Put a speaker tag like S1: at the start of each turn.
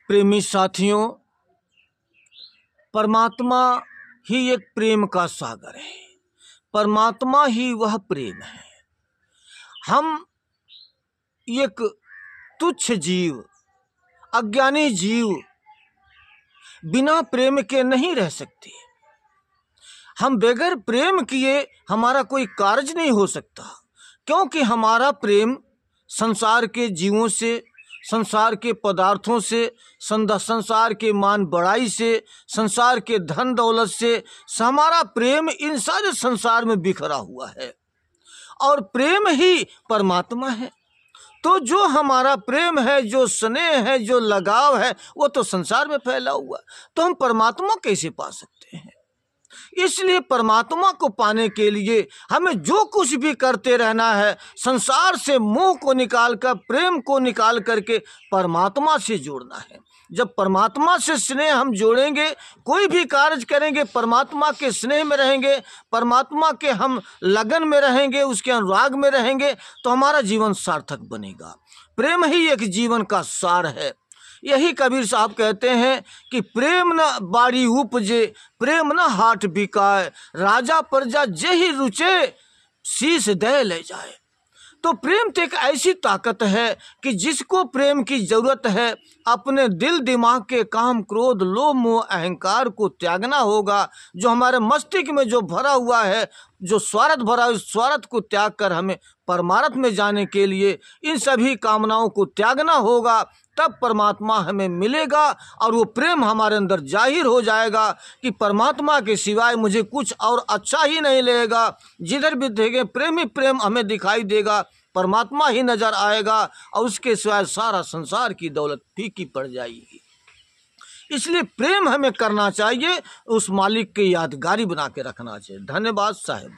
S1: प्रेमी साथियों, परमात्मा ही एक प्रेम का सागर है। परमात्मा ही वह प्रेम है। हम एक तुच्छ जीव, अज्ञानी जीव बिना प्रेम के नहीं रह सकते। हम बगैर प्रेम किए हमारा कोई कार्य नहीं हो सकता, क्योंकि हमारा प्रेम संसार के जीवों से, संसार के पदार्थों से, संसार के मान बढ़ाई से, संसार के धन दौलत से हमारा प्रेम इन सारे संसार में बिखरा हुआ है। और प्रेम ही परमात्मा है। तो जो हमारा प्रेम है, जो स्नेह है, जो लगाव है, वो तो संसार में फैला हुआ। तो हम परमात्मा कैसे पा सकते हैं? इसलिए परमात्मा को पाने के लिए हमें जो कुछ भी करते रहना है, संसार से मोह को निकाल कर, प्रेम को निकाल करके परमात्मा से जोड़ना है। जब परमात्मा से स्नेह हम जोड़ेंगे, कोई भी कार्य करेंगे परमात्मा के स्नेह में रहेंगे, परमात्मा के हम लगन में रहेंगे, उसके अनुराग में रहेंगे, तो हमारा जीवन सार्थक बनेगा। प्रेम ही एक जीवन का सार है। यही कबीर साहब कहते हैं कि प्रेम न बाड़ी उपजे, प्रेम न हाट बिकाए, राजा प्रजा जेहि रुचे, शीश दे ले जाए। तो प्रेम तो एक ऐसी ताकत है कि जिसको प्रेम की जरूरत है, अपने दिल दिमाग के काम, क्रोध, लोभ, मोह, अहंकार को त्यागना होगा। जो हमारे मस्तिष्क में जो भरा हुआ है, जो स्वार्थ भरा, उस स्वार्थ को त्याग कर हमें परमार्थ में जाने के लिए इन सभी कामनाओं को त्यागना होगा। तब परमात्मा हमें मिलेगा और वो प्रेम हमारे अंदर जाहिर हो जाएगा कि परमात्मा के सिवाय मुझे कुछ और अच्छा ही नहीं लगेगा। जिधर भी देखेंगे प्रेम ही प्रेम हमें दिखाई देगा, परमात्मा ही नजर आएगा और उसके सिवाय सारा संसार की दौलत फीकी पड़ जाएगी। इसलिए प्रेम हमें करना चाहिए, उस मालिक की यादगारी बना के रखना चाहिए। धन्यवाद साहिब।